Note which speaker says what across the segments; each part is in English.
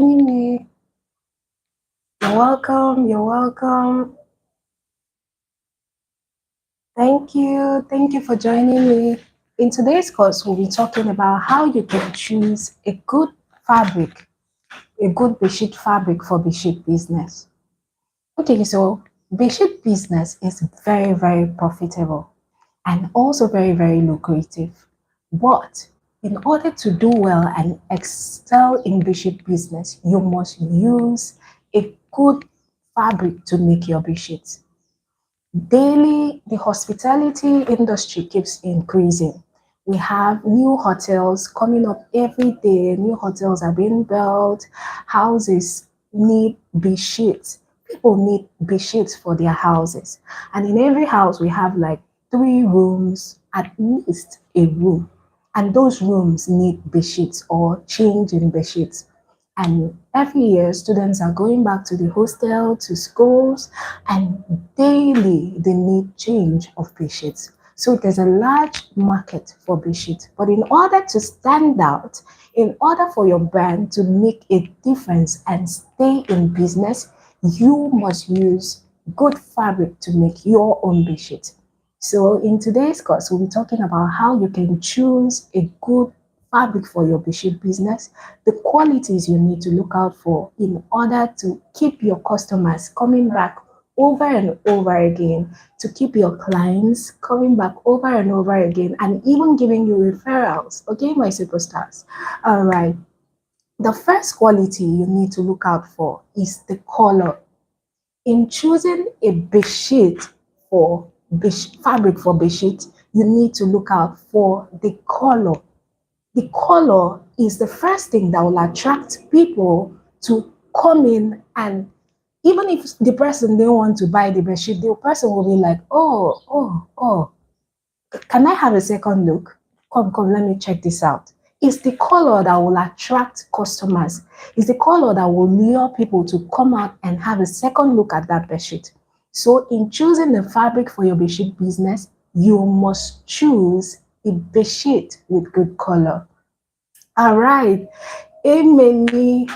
Speaker 1: Me. You're welcome. You're welcome. Thank you. Thank you for joining me. In today's course, we'll be talking about how you can choose a good fabric, a good bedsheet fabric for bedsheet business. Okay, so bedsheet business is very, very profitable and also very, very lucrative. But in order to do well and excel in bedsheet business, you must use a good fabric to make your bedsheets. Daily, the hospitality industry keeps increasing. We have new hotels coming up every day. New hotels are being built. Houses need bed sheets. People need bed sheets for their houses. And in every house, we have like 3 rooms, at least a room. And those rooms need bed sheets or change in bed sheets. And every year, students are going back to the hostel, to schools, and daily they need change of bedsheets. So there's a large market for bedsheets. But in order to stand out, in order for your brand to make a difference and stay in business, you must use good fabric to make your own bedsheet. So in today's course, we'll be talking about how you can choose a good fabric for your bedsheet business, the qualities you need to look out for in order to keep your customers coming back over and over again, to keep your clients coming back over and over again, and even giving you referrals. Okay, my superstars. All right. The first quality you need to look out for is the color. In choosing a bedsheet for fabric for bedsheet, you need to look out for the color. The color is the first thing that will attract people to come in, and even if the person don't want to buy the bedsheet, the person will be like, oh, can I have a second look? Come, let me check this out. It's the color that will attract customers. It's the color that will lure people to come out and have a second look at that bedsheet. So in choosing the fabric for your bedsheet business, you must choose a bedsheet with good color. All right. Emily,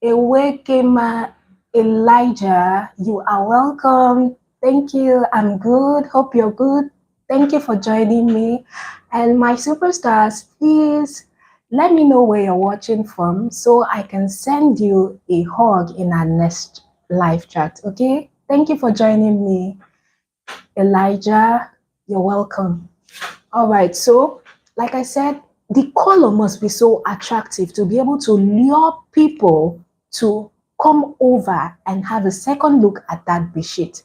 Speaker 1: Ewekema, Elijah, you are welcome. Thank you. I'm good. Hope you're good. Thank you for joining me. And my superstars, please let me know where you're watching from so I can send you a hug in our next live chat. Okay? Thank you for joining me. Elijah, you're welcome. All right, so like I said, the color must be so attractive to be able to lure people to come over and have a second look at that bedsheet.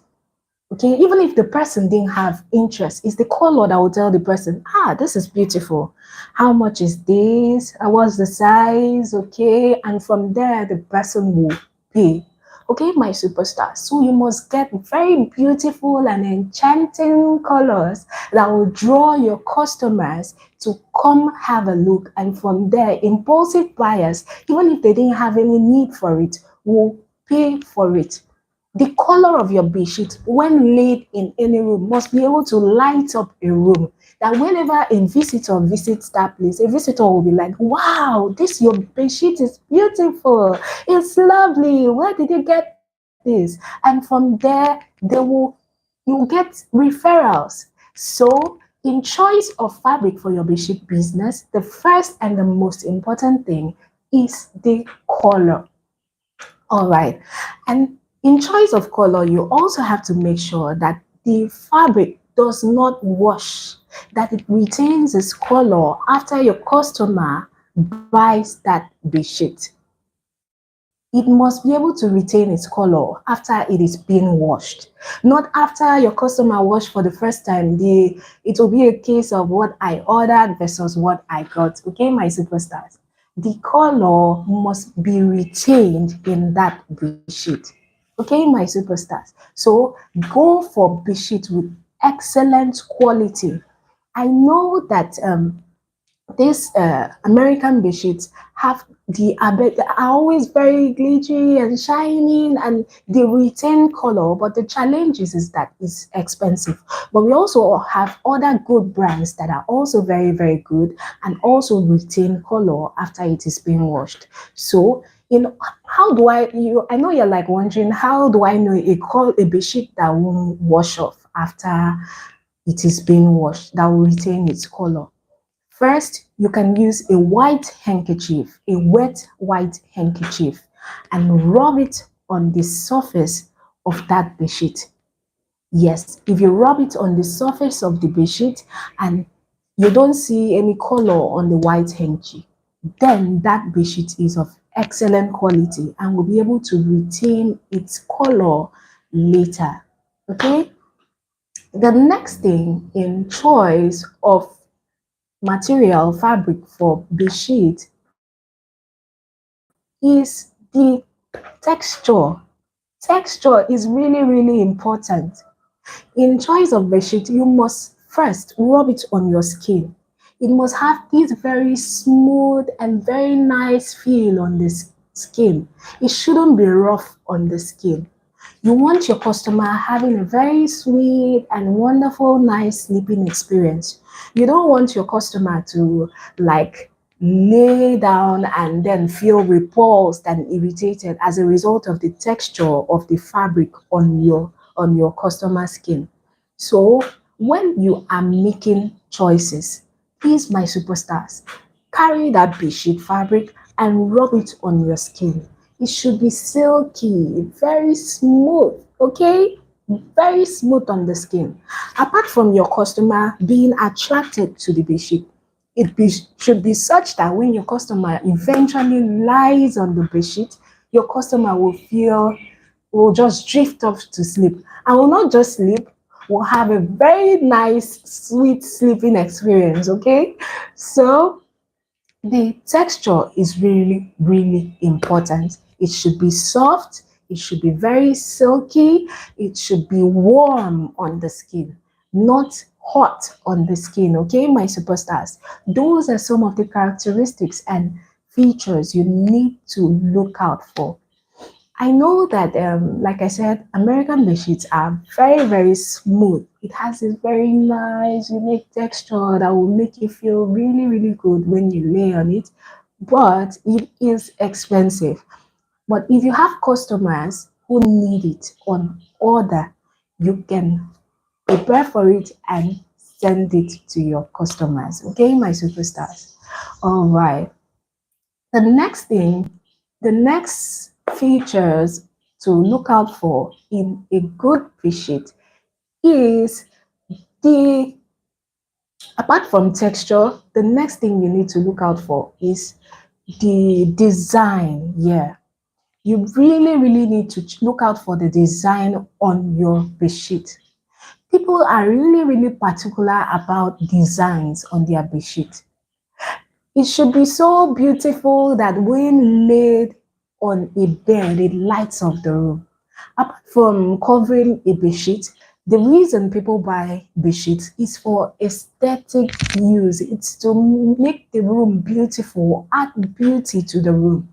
Speaker 1: Okay, even if the person didn't have interest, it's the color that will tell the person, this is beautiful. How much is this? What's the size? Okay, and from there, the person will pay. Okay, my superstar. So you must get very beautiful and enchanting colors that will draw your customers to come have a look. And from there, impulsive buyers, even if they didn't have any need for it, will pay for it. The color of your bedsheet, when laid in any room, must be able to light up a room. That whenever a visitor visits that place, a visitor will be like, wow, this your bedsheet is beautiful. It's lovely. Where did you get this? And from there, you'll get referrals. So in choice of fabric for your bedsheet business, the first and the most important thing is the color. All right. And in choice of color, you also have to make sure that the fabric does not wash, that it retains its color after your customer buys that bedsheet. It must be able to retain its color after it is being washed. Not after your customer washed for the first time. It will be a case of what I ordered versus what I got. Okay, my superstars. The color must be retained in that bedsheet. Okay, my superstars. So go for bedsheet with excellent quality. I know that these American bedsheets have they are always very glittery and shining, and they retain color. But the challenge is that it's expensive. But we also have other good brands that are also very, very good and also retain color after it is being washed. So How do I know you're like wondering, how do I know a bedsheet that won't wash off after it is being washed, that will retain its color? First, you can use a white handkerchief, a wet white handkerchief, and rub it on the surface of that bedsheet. Yes, if you rub it on the surface of the bedsheet and you don't see any color on the white handkerchief, then that bedsheet is of excellent quality and will be able to retain its color later. Okay? The next thing in choice of material fabric for bedsheet is the texture. Texture is really, really important. In choice of bedsheet, you must first rub it on your skin. It must have this very smooth and very nice feel on the skin. It shouldn't be rough on the skin. You want your customer having a very sweet and wonderful, nice sleeping experience. You don't want your customer to like lay down and then feel repulsed and irritated as a result of the texture of the fabric on your customer's skin. So when you are making choices, please, my superstars, carry that bedsheet fabric and rub it on your skin. It should be silky, very smooth, okay? Very smooth on the skin. Apart from your customer being attracted to the bedsheet, should be such that when your customer eventually lies on the bedsheet, your customer will just drift off to sleep. And will not just sleep, will have a very nice, sweet sleeping experience, okay? So the texture is really, really important. It should be soft, it should be very silky, it should be warm on the skin, not hot on the skin, okay, my superstars? Those are some of the characteristics and features you need to look out for. I know that, like I said, American bedsheets are very, very smooth. It has this very nice, unique texture that will make you feel really, really good when you lay on it. But it is expensive. But if you have customers who need it on order, you can prepare for it and send it to your customers. Okay, my superstars. All right. The next thing, the next features to look out for in a good bedsheet is the, apart from texture, the next thing you need to look out for is the design. Yeah, you really, really need to look out for the design on your bedsheet. People are really, really particular about designs on their bedsheet. It should be so beautiful that when laid on a bed, it lights up the room. Apart from covering a bedsheet, the reason people buy bedsheets is for aesthetic use. It's to make the room beautiful, add beauty to the room.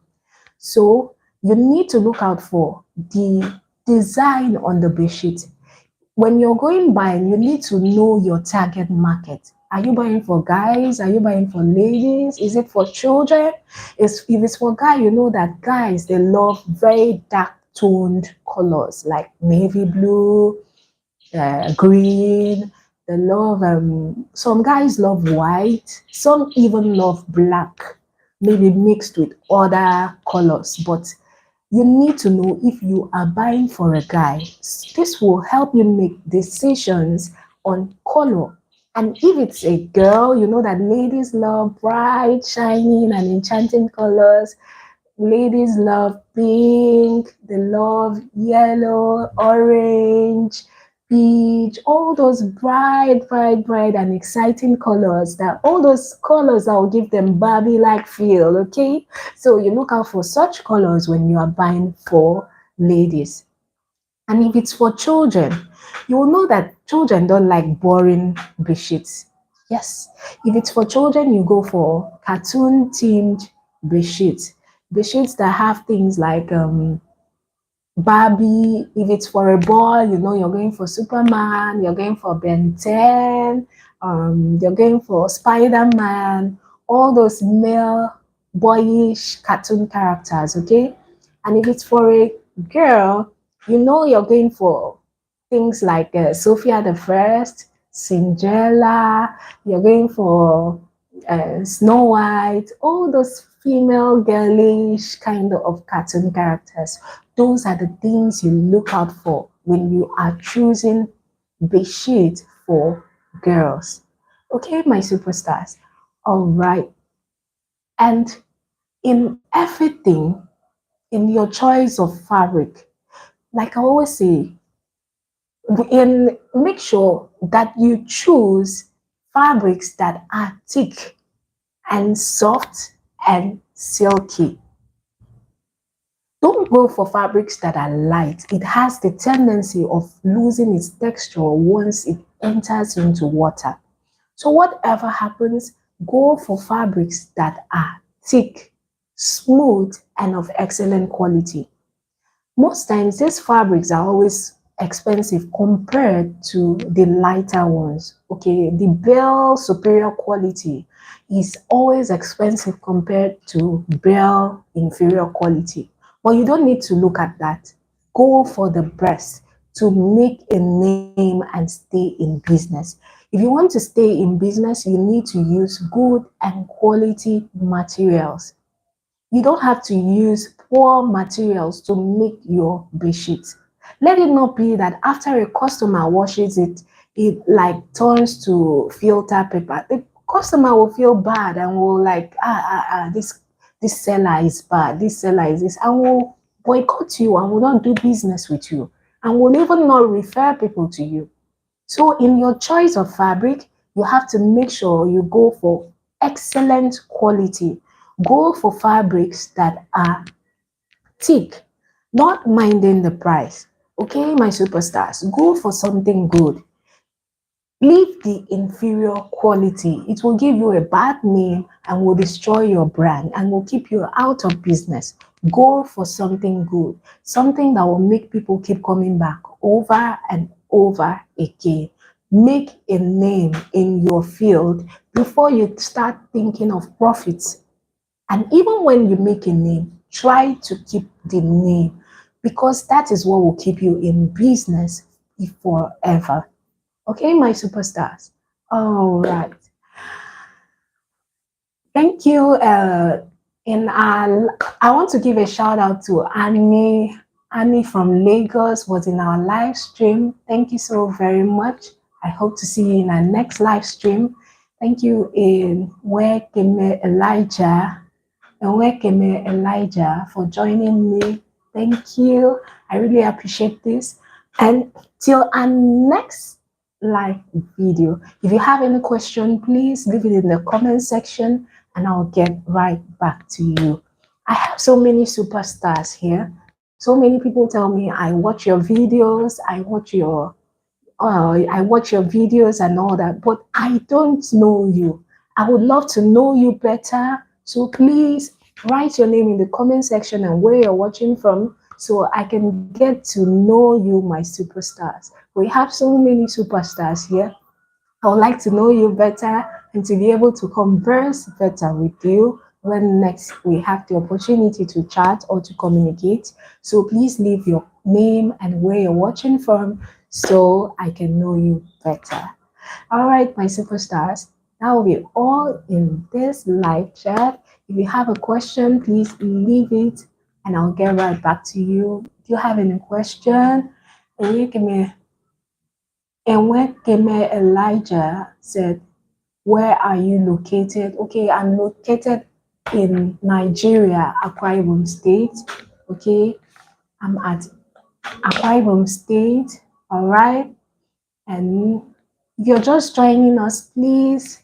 Speaker 1: So you need to look out for the design on the bedsheet. When you're going buying, you need to know your target market. Are you buying for guys? Are you buying for ladies? Is it for children? If it's for guy, you know that guys, they love very dark toned colors like navy blue, green. They love, some guys love white. Some even love black, maybe mixed with other colors. But you need to know if you are buying for a guy. This will help you make decisions on color. And if it's a girl, you know that ladies love bright, shining, and enchanting colors. Ladies love pink, they love yellow, orange, peach, all those bright, bright, bright and exciting colors, that all those colors that will give them Barbie-like feel, okay? So you look out for such colors when you are buying for ladies. And if it's for children, you will know that children don't like boring bedsheets. Yes, if it's for children, you go for cartoon themed bedsheets. Bedsheets that have things like Barbie. If it's for a boy, you know you're going for Superman, you're going for Ben 10, you're going for Spider-Man, all those male boyish cartoon characters, okay? And if it's for a girl, you know you're going for things like Sophia the First, Cinderella, you're going for Snow White, all those female girlish kind of cartoon characters. Those are the things you look out for when you are choosing bedsheet for girls. Okay, my superstars. All right. And in everything, in your choice of fabric, like I always say, make sure that you choose fabrics that are thick and soft and silky. Don't go for fabrics that are light. It has the tendency of losing its texture once it enters into water. So whatever happens, go for fabrics that are thick, smooth, and of excellent quality. Most times, these fabrics are always expensive compared to the lighter ones. Okay, the Bell superior quality is always expensive compared to Bell inferior quality. But you don't need to look at that. Go for the best to make a name and stay in business. If you want to stay in business, you need to use good and quality materials. You don't have to use poor materials to make your bedsheet. Let it not be that after a customer washes it, it like turns to filter paper. The customer will feel bad and will like, this seller is bad, this seller is this, and will boycott you and will not do business with you and will even not refer people to you. So in your choice of fabric, you have to make sure you go for excellent quality. Go for fabrics that are thick, not minding the price. Okay, my superstars, go for something good. Leave the inferior quality. It will give you a bad name and will destroy your brand and will keep you out of business. Go for something good, something that will make people keep coming back over and over again. Make a name in your field before you start thinking of profits. And even when you make a name, try to keep the name because that is what will keep you in business forever. Okay, my superstars. All right. Thank you. I want to give a shout out to Annie. Annie from Lagos was in our live stream. Thank you so very much. I hope to see you in our next live stream. Thank you, in Wekeme Elijah. And Wekeme Elijah for joining me. Thank you. I really appreciate this. And till our next live video, if you have any question, please leave it in the comment section and I'll get right back to you. I have so many superstars here. So many people tell me, I watch your videos and all that, but I don't know you. I would love to know you better. So please write your name in the comment section and where you're watching from so I can get to know you, my superstars. We have so many superstars here. I would like to know you better and to be able to converse better with you when next we have the opportunity to chat or to communicate. So please leave your name and where you're watching from so I can know you better. All right, my superstars, that will be all in this live chat. If you have a question, please leave it and I'll get right back to you. If you have any question, you give me. And when Keme Elijah said, where are you located? Okay, I'm located in Nigeria, Akwa Ibom State. Okay, I'm at Akwa Ibom State. All right. And if you're just joining us, please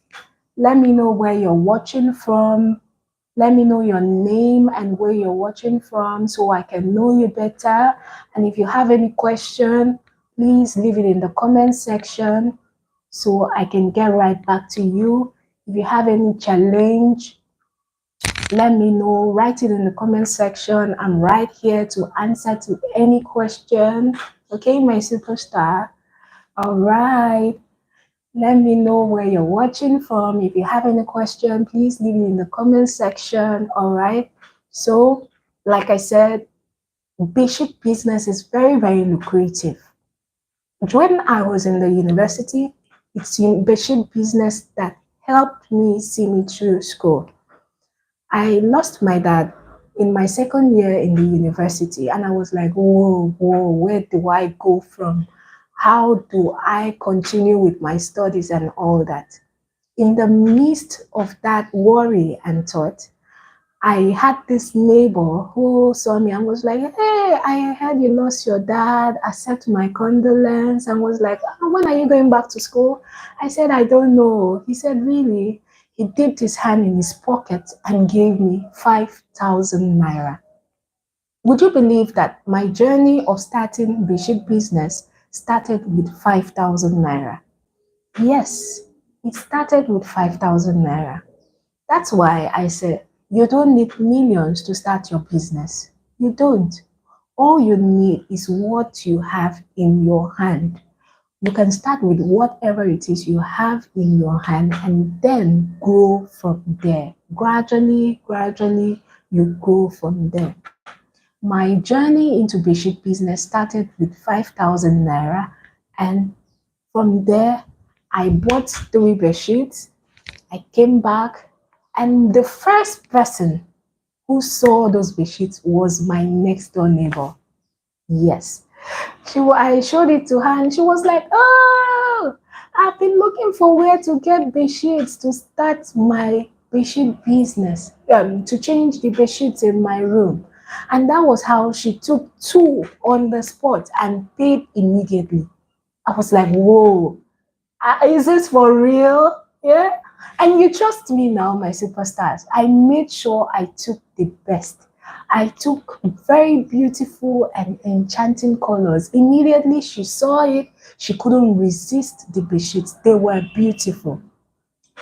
Speaker 1: let me know where you're watching from. Let me know your name and where you're watching from so I can know you better. And if you have any question, please leave it in the comment section so I can get right back to you. If you have any challenge, let me know. Write it in the comment section. I'm right here to answer to any question. Okay, my superstar. All right. Let me know where you're watching from. If you have any question, please leave it in the comment section. All right. So, like I said, bedsheet business is very, very lucrative. When I was in the university, it's in bedsheet business that helped me see me through school. I lost my dad in my second year in the university, and I was like, whoa, whoa, where do I go from? How do I continue with my studies and all that? In the midst of that worry and thought, I had this neighbor who saw me and was like, hey, I heard you lost your dad. Accept my condolence. And was like, "Oh, when are you going back to school?" I said, I don't know. He said, really? He dipped his hand in his pocket and gave me 5,000 naira. Would you believe that my journey of starting bedsheet business started with 5,000 naira? Yes, it started with 5,000 naira. That's why I said you don't need millions to start your business. You don't. All you need is what you have in your hand. You can start with whatever it is you have in your hand and then grow from there. Gradually, gradually, you grow from there. My journey into bedsheet business started with 5,000 naira, and from there, I bought 3 bedsheets. I came back, and the first person who saw those bedsheets was my next door neighbor. Yes. I showed it to her and she was like, oh, I've been looking for where to get bedsheets to start my bedsheet business, to change the bedsheets in my room. And that was how she took 2 on the spot and paid immediately. I was like, whoa, is this for real? Yeah. And you trust me now, my superstars. I made sure I took the best. I took very beautiful and enchanting colors. Immediately she saw it, she couldn't resist the bedsheets. They were beautiful.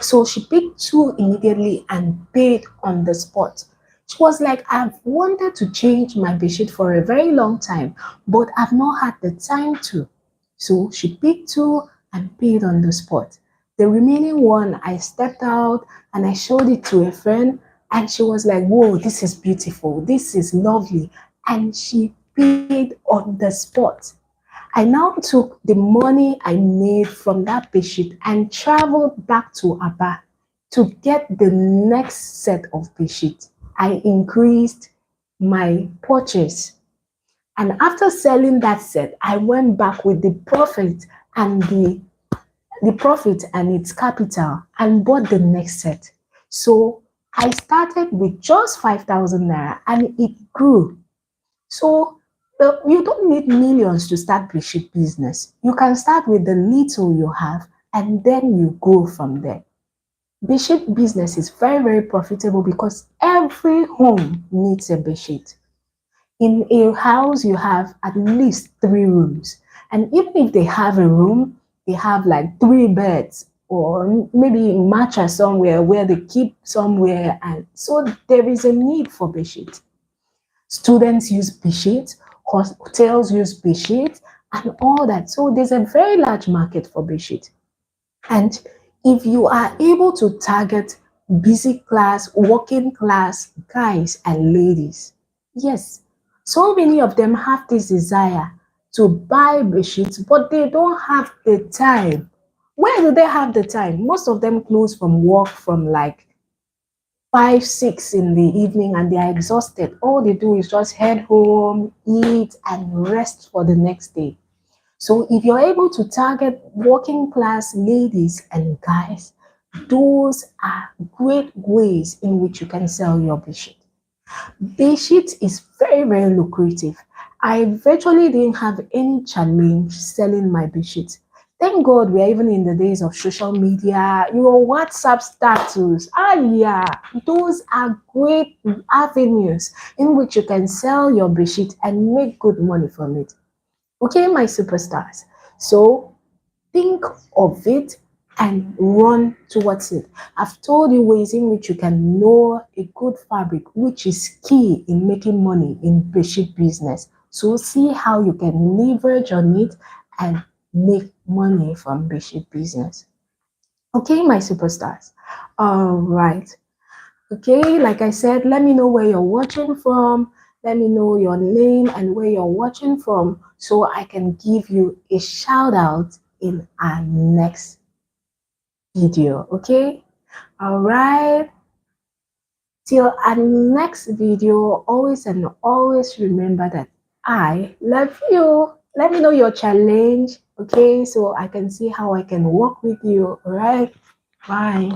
Speaker 1: So she picked 2 immediately and paid on the spot. She was like, I've wanted to change my bedsheet for a very long time, but I've not had the time to. So she picked 2 and paid on the spot. The remaining one, I stepped out and I showed it to a friend, and she was like, whoa, this is beautiful. This is lovely. And she paid on the spot. I now took the money I made from that bedsheet and traveled back to Aba to get the next set of bedsheet. I increased my purchase. And after selling that set, I went back with and the profit and its capital and bought the next set. So I started with just 5,000 naira and it grew. So you don't need millions to start bedsheet business. You can start with the little you have and then you go from there. Bedsheet business is very, very profitable because every home needs a bedsheet. In a house, you have at least 3 rooms. And even if they have a room, they have like 3 beds or maybe a mattress somewhere where they keep somewhere. And so there is a need for bedsheet. Students use bedsheets, hotels use bedsheets, and all that. So there's a very large market for bedsheet. And if you are able to target busy class, working class guys and ladies, yes, so many of them have this desire to buy bedsheets, but they don't have the time. Where do they have the time? Most of them close from work from like 5, 6 in the evening and they are exhausted. All they do is just head home, eat, and rest for the next day. So if you're able to target working class ladies and guys, those are great ways in which you can sell your bedsheet. Bedsheet is very, very lucrative. I virtually didn't have any challenge selling my bedsheet. Thank God we are even in the days of social media, your WhatsApp status. Yeah, those are great avenues in which you can sell your bedsheet and make good money from it. Okay, my superstars. So think of it and run towards it. I've told you ways in which you can know a good fabric, which is key in making money in bedsheet business. So see how you can leverage on it and make money from bedsheet business. Okay, my superstars. All right. Okay, like I said, let me know where you're watching from. Let me know your name and where you're watching from so I can give you a shout out in our next video. Okay, all right. Till our next video, always and always remember that I love you. Let me know your challenge, okay, so I can see how I can work with you. All right, bye.